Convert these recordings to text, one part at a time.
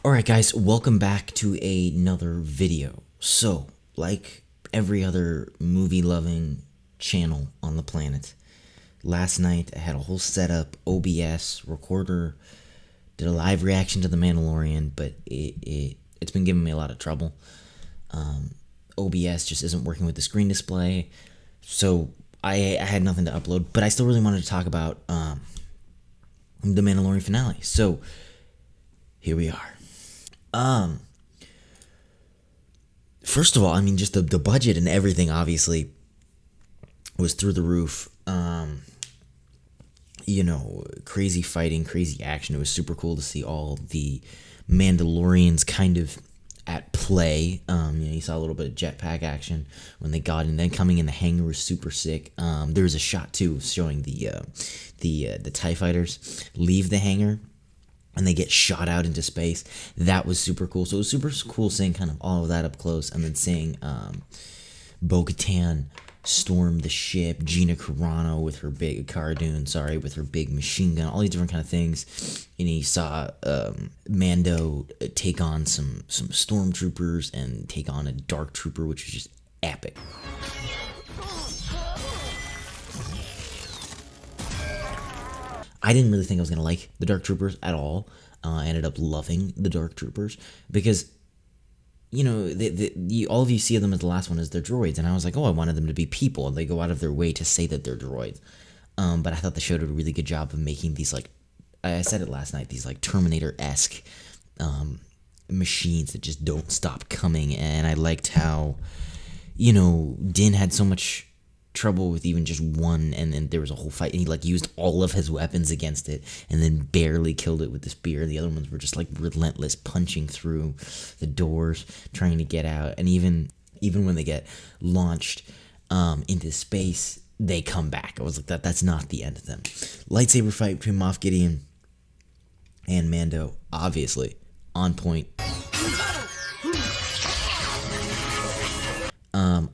Alright guys, welcome back to another video. So, like every other movie-loving channel on the planet, last night I had a whole setup, OBS, recorder, did a live reaction to The Mandalorian, but it's been giving me a lot of trouble. OBS just isn't working with the screen display, so I had nothing to upload, but I still really wanted to talk about The Mandalorian Finale. So, here we are. First of all, I mean, just the budget and everything obviously was through the roof. You know, crazy fighting, crazy action. It was super cool to see all the Mandalorians kind of at play. You saw a little bit of jetpack action when they got in. Then coming in the hangar was super sick. There was a shot too showing the TIE fighters leave the hangar and they get shot out into space. That was super cool. So it was super cool seeing kind of all of that up close, and then seeing Bo-Katan storm the ship, Gina Carano with her big with her big machine gun, all these different kind of things. And you saw Mando take on some stormtroopers and take on a dark trooper, which was just epic. I didn't really think I was going to like the Dark Troopers at all. I ended up loving the Dark Troopers because, you know, all of you see them as the last one as they're droids. And I was like, oh, I wanted them to be people. And they go out of their way to say that they're droids. But I thought the show did a really good job of making these, like, I said it last night, these, like, Terminator-esque machines that just don't stop coming. And I liked how, you know, Din had so much trouble with even just one, and then there was a whole fight, and he like used all of his weapons against it and then barely killed it with the spear. The other ones were just like relentless, punching through the doors trying to get out. And even when they get launched into space, they come back. I was like, that's not the end of them. Lightsaber fight between Moff Gideon and Mando, obviously on point.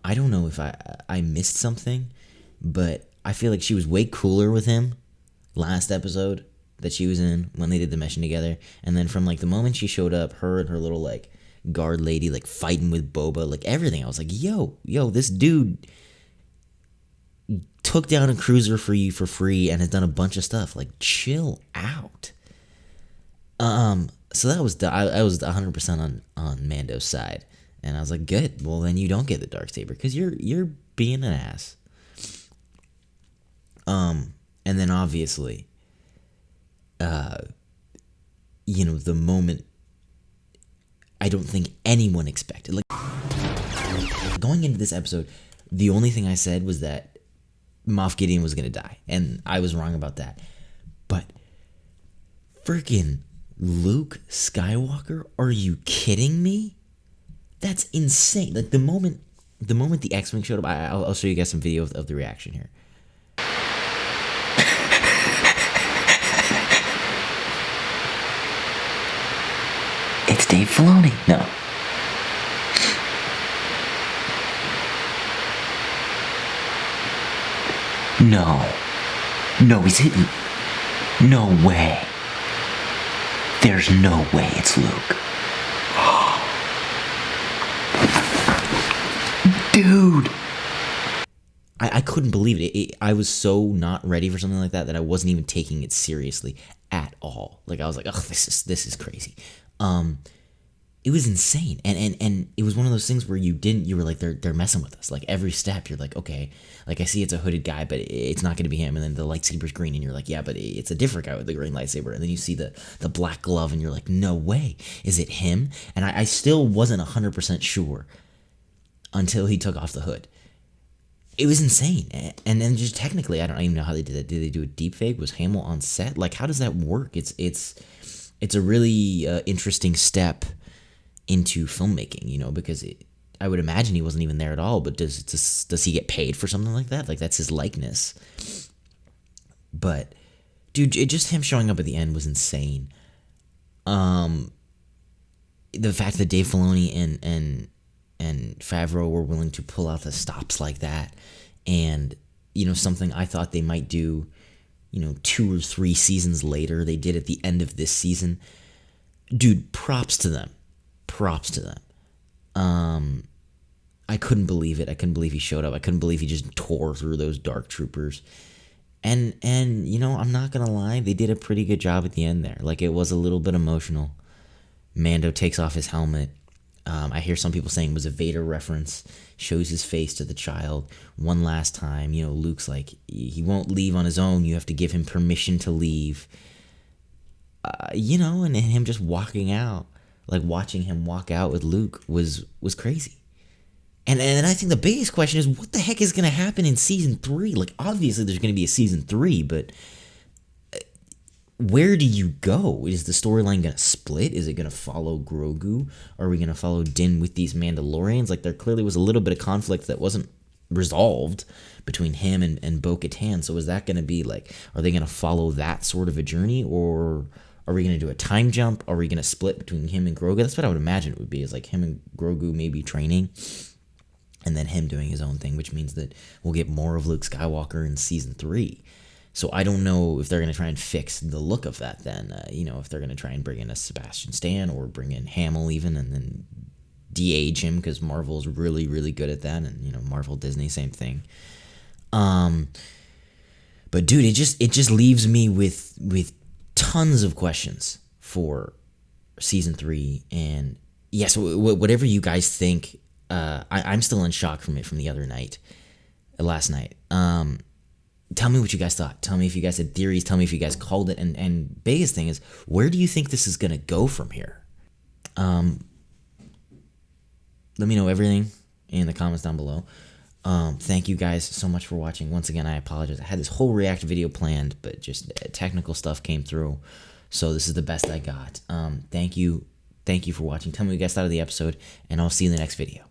I don't know if I missed something, but I feel like she was way cooler with him last episode that she was in when they did the mission together. And then from like the moment she showed up, her and her little like guard lady like fighting with Boba, like everything, I was like, yo, this dude took down a cruiser for you for free and has done a bunch of stuff. Like, chill out. So that was I was 100% on Mando's side. And I was like, good. Well, then you don't get the Darksaber because you're being an ass. And then obviously, you know, the moment I don't think anyone expected. Like, going into this episode, the only thing I said was that Moff Gideon was gonna die, and I was wrong about that. But freaking Luke Skywalker, are you kidding me? That's insane. Like, the moment the X-Wing showed up, I'll show you guys some video of the reaction here. It's Dave Filoni. No. No, he's hitting. No way. There's no way it's Luke. Dude, I couldn't believe it. I was so not ready for something like that I wasn't even taking it seriously at all. Like, I was like, oh, this is crazy. It was insane, and it was one of those things where you were like, they're messing with us. Like, every step you're like, okay, like, I see it's a hooded guy, but it's not going to be him. And then the lightsaber's green, and you're like, yeah, but it's a different guy with the green lightsaber. And then you see the black glove, and you're like, no way, is it him? And I still wasn't 100% sure until he took off the hood. It was insane. And then just technically, I don't even know how they did it. Did they do a deep fake? Was Hamill on set? Like, how does that work? It's a really interesting step into filmmaking, you know, because I would imagine he wasn't even there at all, but does he get paid for something like that? Like, that's his likeness. But, dude, just him showing up at the end was insane. The fact that Dave Filoni and Favreau were willing to pull out the stops like that, and, you know, something I thought they might do, you know, 2 or 3 seasons later, they did at the end of this season. dude, props to them. Props to them. I couldn't believe it. I couldn't believe he showed up. I couldn't believe he just tore through those dark troopers. And you know, I'm not gonna lie, they did a pretty good job at the end there. Like, it was a little bit emotional. Mando takes off his helmet. I hear some people saying it was a Vader reference. Shows his face to the child one last time. You know, Luke's like, he won't leave on his own. You have to give him permission to leave. You know, and him just walking out, like watching him walk out with Luke was crazy. And I think the biggest question is, what the heck is going to happen in season 3? Like, obviously there's going to be a season 3, but where do you go? Is the storyline going to split? Is it going to follow Grogu? Are we going to follow Din with these Mandalorians? Like, there clearly was a little bit of conflict that wasn't resolved between him and Bo-Katan. So is that going to be like, are they going to follow that sort of a journey, or are we going to do a time jump? Are we going to split between him and Grogu? That's what I would imagine it would be, is like him and Grogu maybe training, and then him doing his own thing, which means that we'll get more of Luke Skywalker in season 3. So I don't know if they're going to try and fix the look of that then. You know, if they're going to try and bring in a Sebastian Stan, or bring in Hamill even, and then de-age him, because Marvel's really, really good at that. And, you know, Marvel, Disney, same thing. But dude, it just leaves me with tons of questions for season 3. And yes, whatever you guys think, I'm still in shock from it from the other night, last night. Tell me what you guys thought. Tell me if you guys had theories. Tell me if you guys called it. And biggest thing is, where do you think this is gonna go from here? Let me know everything in the comments down below. Thank you guys so much for watching. Once again, I apologize. I had this whole react video planned, but just technical stuff came through, so this is the best I got. Thank you for watching. Tell me what you guys thought of the episode, and I'll see you in the next video.